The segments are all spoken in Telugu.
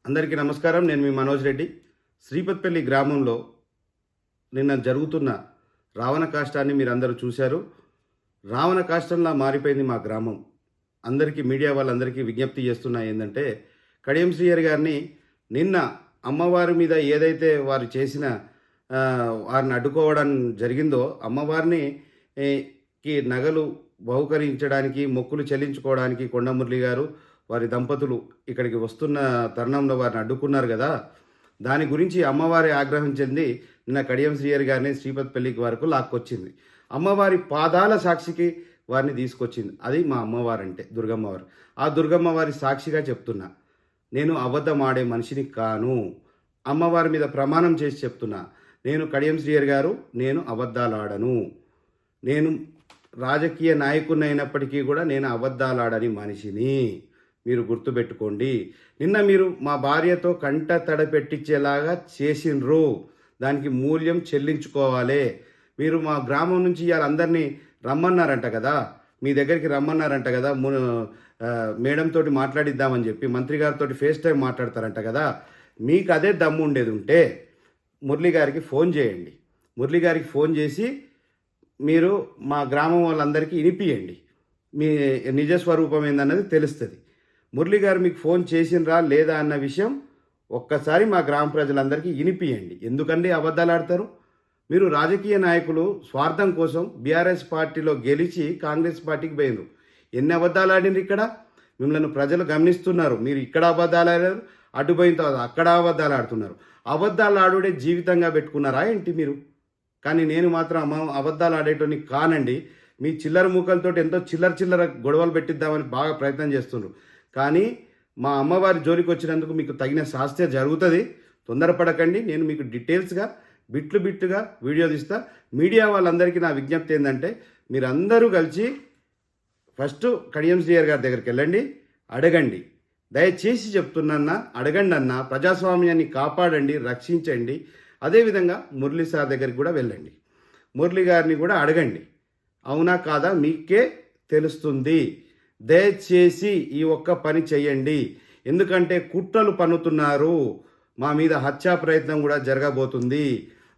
అందరికీ నమస్కారం. నేను మీ మనోజ్ రెడ్డి. శ్రీపతిపల్లి గ్రామంలో నిన్న జరుగుతున్న రావణ కాష్టాన్ని మీరందరూ చూశారు. రావణ కాష్టంలా మారిపోయింది మా గ్రామం. అందరికీ మీడియా వాళ్ళందరికీ విజ్ఞప్తి చేస్తున్నా ఏంటంటే, కడియం శ్రీహరి గారిని నిన్న అమ్మవారి మీద ఏదైతే వారు చేసిన వారిని అడ్డుకోవడం జరిగిందో, అమ్మవారిని కి నగలు బహుకరించడానికి మొక్కులు చెల్లించుకోవడానికి కొండమురళి గారు వారి దంపతులు ఇక్కడికి వస్తున్న తరుణంలో వారిని అడ్డుకున్నారు కదా. దాని గురించి అమ్మవారి ఆగ్రహం చెంది నిన్న కడియం శ్రీహరి గారిని శ్రీపతిపల్లికి వరకు లాక్కొచ్చింది. అమ్మవారి పాదాల సాక్షికి వారిని తీసుకొచ్చింది. అది మా అమ్మవారంటే దుర్గమ్మవారు. ఆ దుర్గమ్మవారి సాక్షిగా చెప్తున్నా, నేను అబద్ధం ఆడే మనిషిని కాను. అమ్మవారి మీద ప్రమాణం చేసి చెప్తున్నా, నేను కడియం శ్రీహరి గారు, నేను అబద్ధాలు ఆడను. నేను రాజకీయ నాయకుని అయినప్పటికీ కూడా నేను అబద్ధాలు ఆడని మనిషిని. మీరు గుర్తుపెట్టుకోండి. నిన్న మీరు మా భార్యతో కంట తడ పెట్టించేలాగా చేసిండ్రు. దానికి మూల్యం చెల్లించుకోవాలి. మీరు మా గ్రామం నుంచి ఇవాళ అందరినీ రమ్మన్నారంట కదా, మీ దగ్గరికి రమ్మన్నారంట కదా, మేడంతో మాట్లాడిద్దామని చెప్పి మంత్రి గారితో ఫేస్ టైం మాట్లాడతారంట కదా. మీకు అదే దమ్ము ఉండేది ఉంటే మురళి గారికి ఫోన్ చేయండి. మురళి గారికి ఫోన్ చేసి మీరు మా గ్రామం వాళ్ళందరికీ వినిపియండి. మీ నిజస్వరూపం ఏందన్నది తెలుస్తుంది. మురళి గారు మీకు ఫోన్ చేసినరా లేదా అన్న విషయం ఒక్కసారి మా గ్రామ ప్రజలందరికీ వినిపియండి. ఎందుకండి అబద్ధాలు ఆడతారు? మీరు రాజకీయ నాయకులు స్వార్థం కోసం బీఆర్ఎస్ పార్టీలో గెలిచి కాంగ్రెస్ పార్టీకి పోయినారు. ఎన్ని అబద్ధాలు ఆడినారు ఇక్కడ? మిమ్మల్ని ప్రజలు గమనిస్తున్నారు. మీరు ఇక్కడ అబద్ధాలు ఆడారు, అడ్డుపోయిన తర్వాత అక్కడ అబద్ధాలు ఆడుతున్నారు. అబద్ధాలు ఆడుడే జీవితంగా పెట్టుకున్నారా ఏంటి మీరు? కానీ నేను మాత్రం అబద్ధాలు ఆడేటోని కానండి. మీ చిల్లర మూకలతో ఎంతో చిల్లర గొడవలు పెట్టిద్దామని బాగా ప్రయత్నం చేస్తున్నారు. కానీ మా అమ్మవారి జోలికి వచ్చినందుకు మీకు తగిన శాస్త్ర జరుగుతుంది. తొందరపడకండి. నేను మీకు డీటెయిల్స్గా బిట్టుగా వీడియో తీస్తా. మీడియా వాళ్ళందరికీ నా విజ్ఞప్తి ఏంటంటే, మీరందరూ కలిసి ఫస్ట్ కడియం శ్రీహరి గారి దగ్గరికి వెళ్ళండి, అడగండి. దయచేసి చెప్తున్నా, అడగండి అన్న. ప్రజాస్వామ్యాన్ని కాపాడండి, రక్షించండి. అదేవిధంగా మురళి సార్ దగ్గరికి కూడా వెళ్ళండి. మురళి గారిని కూడా అడగండి. అవునా కాదా మీకే తెలుస్తుంది. దయచేసి ఈ ఒక్క పని చేయండి. ఎందుకంటే కుట్రలు పన్నుతున్నారు. మా మీద హత్యా ప్రయత్నం కూడా జరగబోతుంది.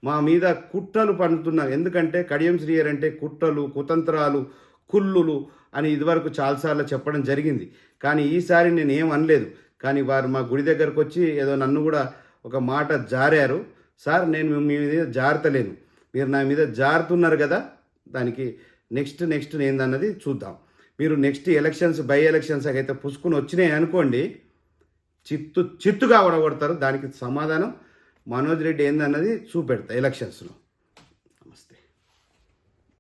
మా మీద కుట్రలు పన్నుతున్నారు. ఎందుకంటే కడియం శ్రీహరి అంటే కుట్రలు, కుతంత్రాలు, కుల్లులు అని ఇదివరకు చాలాసార్లు చెప్పడం జరిగింది. కానీ ఈసారి నేను ఏం అనలేదు. కానీ వారు మా గుడి దగ్గరకు వచ్చి ఏదో నన్ను కూడా ఒక మాట జారారు. సార్, నేను మీ మీద జారుతలేను, మీరు నా మీద జారుతున్నారు కదా. దానికి నెక్స్ట్ ఏందన్నది చూద్దాం. మీరు నెక్స్ట్ ఎలక్షన్స్, బై ఎలక్షన్స్ అయితే పుసుకుని వచ్చినాయి అనుకోండి, చిత్తుగా ఓడగొడతారు. దానికి సమాధానం మనోజ్ రెడ్డి ఏందన్నది చూపెడతా ఎలక్షన్స్లో.